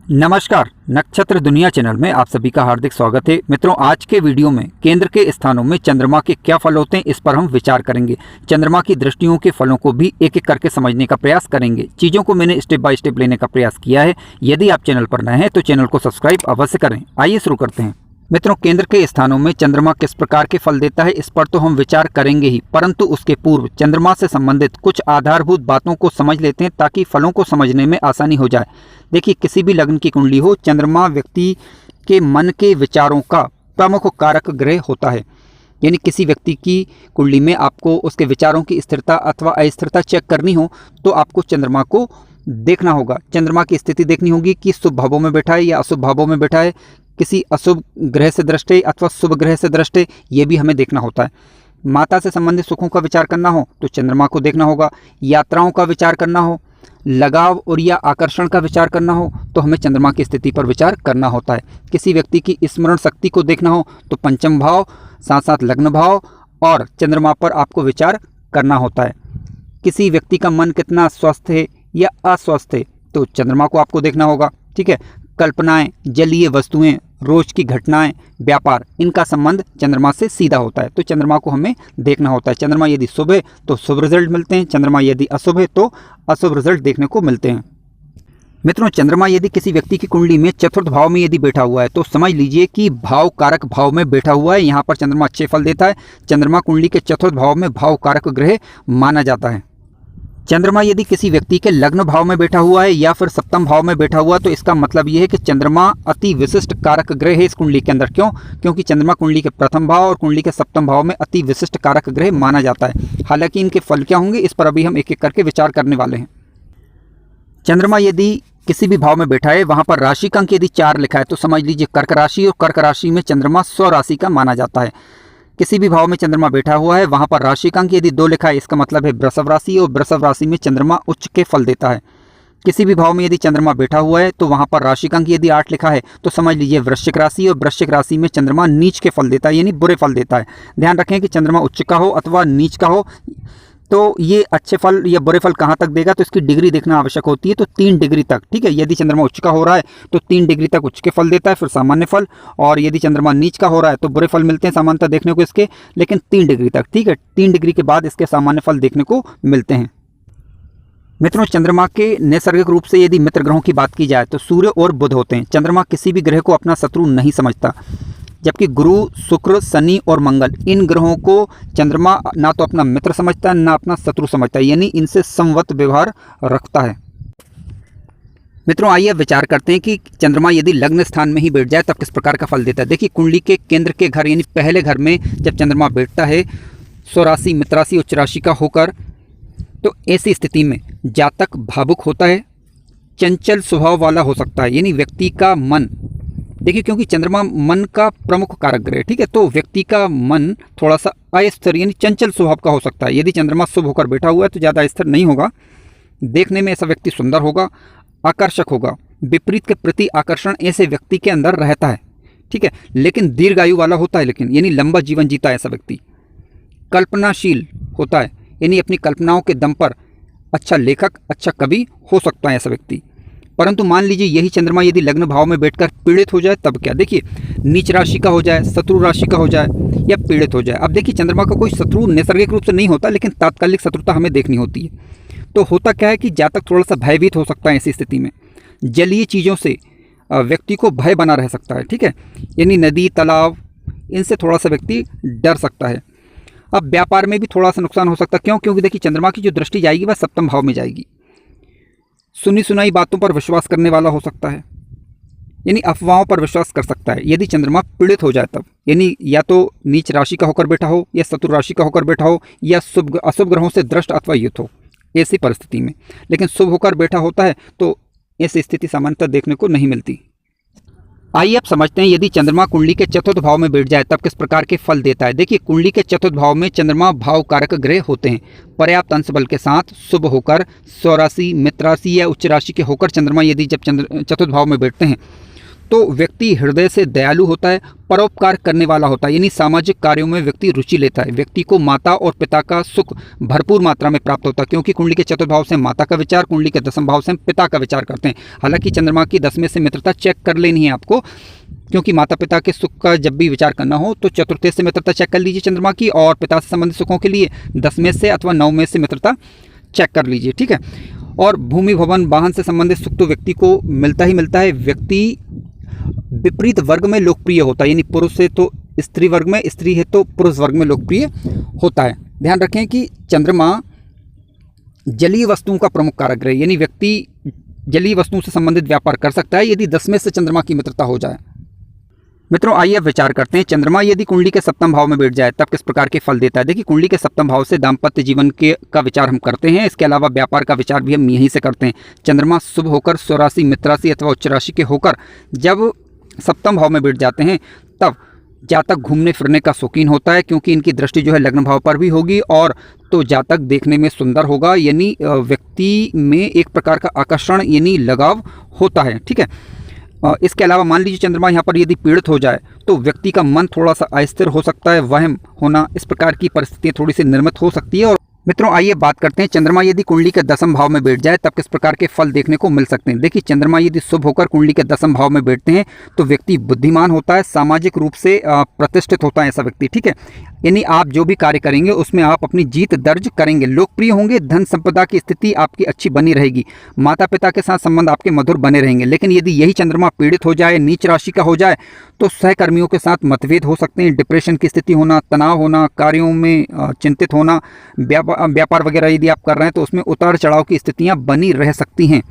नमस्कार, नक्षत्र दुनिया चैनल में आप सभी का हार्दिक स्वागत है। मित्रों, आज के वीडियो में केंद्र के स्थानों में चंद्रमा के क्या फल होते हैं इस पर हम विचार करेंगे। चंद्रमा की दृष्टियों के फलों को भी एक एक करके समझने का प्रयास करेंगे। चीज़ों को मैंने स्टेप बाय स्टेप लेने का प्रयास किया है। यदि आप चैनल पर नए हैं तो चैनल को सब्सक्राइब अवश्य करें। आइए शुरू करते हैं। मित्रों, केंद्र के स्थानों में चंद्रमा किस प्रकार के फल देता है इस पर तो हम विचार करेंगे ही, परंतु उसके पूर्व चंद्रमा से संबंधित कुछ आधारभूत बातों को समझ लेते हैं ताकि फलों को समझने में आसानी हो जाए। देखिए, किसी भी लग्न की कुंडली हो, चंद्रमा व्यक्ति के मन के विचारों का प्रमुख कारक ग्रह होता है। यानी किसी व्यक्ति की कुंडली में आपको उसके विचारों की स्थिरता अथवा अस्थिरता चेक करनी हो तो आपको चंद्रमा को देखना होगा। चंद्रमा की स्थिति देखनी होगी कि शुभ भावों में बैठा है या अशुभ भावों में बैठा है, किसी अशुभ ग्रह से दृष्टि अथवा शुभ ग्रह से दृष्टि, ये भी हमें देखना होता है। माता से संबंधित सुखों का विचार करना हो तो चंद्रमा को देखना होगा। यात्राओं का विचार करना हो, लगाव और या आकर्षण का विचार करना हो तो हमें चंद्रमा की स्थिति पर विचार करना होता है। किसी व्यक्ति की स्मरण शक्ति को देखना हो तो पंचम भाव, साथ साथ लग्न भाव और चंद्रमा पर आपको विचार करना होता है। किसी व्यक्ति का मन कितना स्वस्थ है या अस्वस्थ है तो चंद्रमा को आपको देखना होगा। ठीक है, कल्पनाएं, जलीय वस्तुएं, रोज की घटनाएं, व्यापार, इनका संबंध चंद्रमा से सीधा होता है तो चंद्रमा को हमें देखना होता है। चंद्रमा यदि शुभ है तो शुभ रिजल्ट मिलते हैं, चंद्रमा यदि अशुभ है तो अशुभ रिजल्ट देखने को मिलते हैं। मित्रों, चंद्रमा यदि किसी व्यक्ति की कुंडली में चतुर्थ भाव में यदि बैठा हुआ है तो समझ लीजिए कि भाव कारक भाव में बैठा हुआ है। यहाँ पर चंद्रमा अच्छे फल देता है। चंद्रमा कुंडली के चतुर्थ भाव में भाव कारक ग्रह माना जाता है। चंद्रमा यदि किसी व्यक्ति के लग्न भाव में बैठा हुआ है या फिर सप्तम भाव में बैठा हुआ तो इसका मतलब यह है कि चंद्रमा अति विशिष्ट कारक ग्रह है इस कुंडली के अंदर। क्यों? क्योंकि चंद्रमा कुंडली के प्रथम भाव और कुंडली के सप्तम भाव में अति विशिष्ट कारक ग्रह माना जाता है। हालांकि इनके फल क्या होंगे इस पर अभी हम एक एक करके विचार करने वाले हैं। चंद्रमा यदि किसी भी भाव में बैठा है, वहां पर राशि का अंक यदि 4 लिखा है तो समझ लीजिए कर्क राशि, और कर्क राशि में चंद्रमा स्वराशि का माना जाता है। किसी भी भाव में चंद्रमा बैठा हुआ है, वहां पर राशि का अंक यदि 2 लिखा है इसका मतलब है वृषभ राशि, और वृषभ राशि में चंद्रमा उच्च के फल देता है। किसी भी भाव में यदि चंद्रमा बैठा हुआ है तो वहां पर राशि का अंक यदि 8 लिखा है तो समझ लीजिए वृश्चिक राशि, और वृश्चिक राशि में चंद्रमा नीच के फल देता है, यानी बुरे फल देता है। ध्यान रखें कि चंद्रमा उच्च का हो अथवा नीच का हो तो ये अच्छे फल या बुरे फल कहाँ तक देगा तो इसकी डिग्री देखना आवश्यक होती है। तो 3 डिग्री तक। ठीक है, यदि चंद्रमा उच्च का हो रहा है तो 3 डिग्री तक उच्च के फल देता है, फिर सामान्य फल, और यदि चंद्रमा नीच का हो रहा है तो बुरे फल मिलते हैं सामान्यतः देखने को इसके, लेकिन 3 डिग्री तक। ठीक है, 3 डिग्री के बाद इसके सामान्य फल देखने को मिलते हैं। मित्रों, चंद्रमा के नैसर्गिक रूप से यदि मित्र ग्रहों की बात की जाए तो सूर्य और बुध होते हैं। चंद्रमा किसी भी ग्रह को अपना शत्रु नहीं समझता, जबकि गुरु, शुक्र, शनि और मंगल, इन ग्रहों को चंद्रमा ना तो अपना मित्र समझता है ना अपना शत्रु समझता है, यानी इनसे समवत व्यवहार रखता है। मित्रों, आइए विचार करते हैं कि चंद्रमा यदि लग्न स्थान में ही बैठ जाए तब किस प्रकार का फल देता है। देखिए, कुंडली के केंद्र के घर यानी पहले घर में जब चंद्रमा बैठता है स्वराशि, मित्राशि, उच्च राशि का होकर, तो ऐसी स्थिति में जातक भावुक होता है, चंचल स्वभाव वाला हो सकता है। यानी व्यक्ति का मन, देखिए क्योंकि चंद्रमा मन का प्रमुख कारक ग्रह, ठीक है, तो व्यक्ति का मन थोड़ा सा अस्थिर यानी चंचल स्वभाव का हो सकता है। यदि चंद्रमा शुभ होकर बैठा हुआ है तो ज़्यादा स्थिर नहीं होगा। देखने में ऐसा व्यक्ति सुंदर होगा, आकर्षक होगा, विपरीत के प्रति आकर्षण ऐसे व्यक्ति के अंदर रहता है। ठीक है, लेकिन दीर्घायु वाला होता है, लेकिन यानी लंबा जीवन जीता है ऐसा व्यक्ति। कल्पनाशील होता है, यानी अपनी कल्पनाओं के दम पर अच्छा लेखक, अच्छा कवि हो सकता है ऐसा व्यक्ति। परंतु मान लीजिए यही चंद्रमा यदि लग्न भाव में बैठकर पीड़ित हो जाए तब क्या? देखिए, नीच राशि का हो जाए, शत्रु राशि का हो जाए या पीड़ित हो जाए। अब देखिए, चंद्रमा का कोई शत्रु नैसर्गिक रूप से नहीं होता, लेकिन तात्कालिक शत्रुता हमें देखनी होती है। तो होता क्या है कि जातक थोड़ा सा भयभीत हो सकता है ऐसी स्थिति में। जलीय चीज़ों से व्यक्ति को भय बना रह सकता है। ठीक है, यानी नदी, तालाब, इनसे थोड़ा सा व्यक्ति डर सकता है। अब व्यापार में भी थोड़ा सा नुकसान हो सकता है। क्यों? क्योंकि देखिए, चंद्रमा की जो दृष्टि जाएगी वह सप्तम भाव में जाएगी। सुनी सुनाई बातों पर विश्वास करने वाला हो सकता है, यानी अफवाहों पर विश्वास कर सकता है यदि चंद्रमा पीड़ित हो जाए तब। यानी या तो नीच राशि का होकर बैठा हो या शत्रु राशि का होकर बैठा हो या शुभ अशुभ ग्रहों से दृष्ट अथवा युत हो, ऐसी परिस्थिति में। लेकिन शुभ होकर बैठा होता है तो ऐसी स्थिति सामान्यतः देखने को नहीं मिलती। आइए अब समझते हैं यदि चंद्रमा कुंडली के चतुर्थ भाव में बैठ जाए तब किस प्रकार के फल देता है। देखिए, कुंडली के चतुर्थ भाव में चंद्रमा भाव कारक ग्रह होते हैं। पर्याप्त अंश बल के साथ शुभ होकर स्वराशि, मित्राशि या उच्च राशि के होकर चंद्रमा यदि जब चतुर्थ भाव में बैठते हैं तो व्यक्ति हृदय से दयालु होता है, परोपकार करने वाला होता है, यानी सामाजिक कार्यों में व्यक्ति रुचि लेता है। व्यक्ति को माता और पिता का सुख भरपूर मात्रा में प्राप्त होता है, क्योंकि कुंडली के चतुर्थ भाव से माता का विचार, कुंडली के दसम भाव से पिता का विचार करते हैं। हालांकि चंद्रमा की 10वें से मित्रता चेक कर लेनी है आपको, क्योंकि माता पिता के सुख का जब भी विचार करना हो तो चतुर्थ से मित्रता चेक कर लीजिए चंद्रमा की, और पिता से संबंधित सुखों के लिए 10वें से अथवा 9वें से मित्रता चेक कर लीजिए, ठीक है। और भूमि भवन वाहन से संबंधित सुख तो व्यक्ति को मिलता ही मिलता है। व्यक्ति विपरीत वर्ग में लोकप्रिय होता है, यानी पुरुष है तो स्त्री वर्ग में, स्त्री है तो पुरुष वर्ग में लोकप्रिय होता है। ध्यान रखें कि चंद्रमा जलीय वस्तुओं का प्रमुख कारक है, यानी व्यक्ति जलीय वस्तुओं से संबंधित व्यापार कर सकता है यदि 10वें से चंद्रमा की मित्रता हो जाए। मित्रों, आइए अब विचार करते हैं, चंद्रमा यदि कुंडली के सप्तम भाव में बैठ जाए तब किस प्रकार के फल देता है। देखिए, कुंडली के सप्तम भाव से दाम्पत्य जीवन का विचार हम करते हैं, इसके अलावा व्यापार का विचार भी हम यहीं से करते हैं। चंद्रमा शुभ होकर स्वराशि, मित्र राशि अथवा उच्च राशि के होकर जब सप्तम भाव में बैठ जाते हैं तब जातक घूमने फिरने का शौकीन होता है, क्योंकि इनकी दृष्टि जो है लग्न भाव पर भी होगी, और तो जातक देखने में सुंदर होगा, यानी व्यक्ति में एक प्रकार का आकर्षण यानी लगाव होता है, ठीक है। इसके अलावा मान लीजिए चंद्रमा यहाँ पर यदि पीड़ित हो जाए तो व्यक्ति का मन थोड़ा सा अस्थिर हो सकता है, वहम होना, इस प्रकार की परिस्थितियाँ थोड़ी सी निर्मित हो सकती है। और मित्रों, आइए बात करते हैं, चंद्रमा यदि कुंडली के दसम भाव में बैठ जाए तब किस प्रकार के फल देखने को मिल सकते हैं। देखिए, चंद्रमा यदि शुभ होकर कुंडली के दसम भाव में बैठते हैं तो व्यक्ति बुद्धिमान होता है, सामाजिक रूप से प्रतिष्ठित होता है ऐसा व्यक्ति, ठीक है। यानी आप जो भी कार्य करेंगे उसमें आप अपनी जीत दर्ज करेंगे, लोकप्रिय होंगे, धन संपदा की स्थिति आपकी अच्छी बनी रहेगी, माता पिता के साथ संबंध आपके मधुर बने रहेंगे। लेकिन यदि यही चंद्रमा पीड़ित हो जाए, नीच राशि का हो जाए, तो सहकर्मियों के साथ मतभेद हो सकते हैं, डिप्रेशन की स्थिति होना, तनाव होना, कार्यों में चिंतित होना, व्यापार वगैरह यदि आप कर रहे हैं तो उसमें उतार चढ़ाव की स्थितियां बनी रह सकती हैं।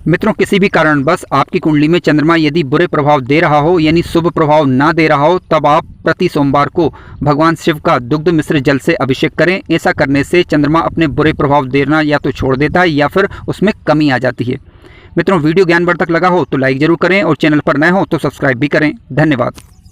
मित्रों, किसी भी कारण बस आपकी कुंडली में चंद्रमा यदि बुरे प्रभाव दे रहा हो, यानी शुभ प्रभाव ना दे रहा हो, तब आप प्रति सोमवार को भगवान शिव का दुग्ध मिश्रित जल से अभिषेक करें। ऐसा करने से चंद्रमा अपने बुरे प्रभाव देना या तो छोड़ देता है या फिर उसमें कमी आ जाती है। मित्रों, वीडियो ज्ञानवर्धक लगा हो तो लाइक जरूर करें, और चैनल पर नए हो तो सब्सक्राइब भी करें। धन्यवाद।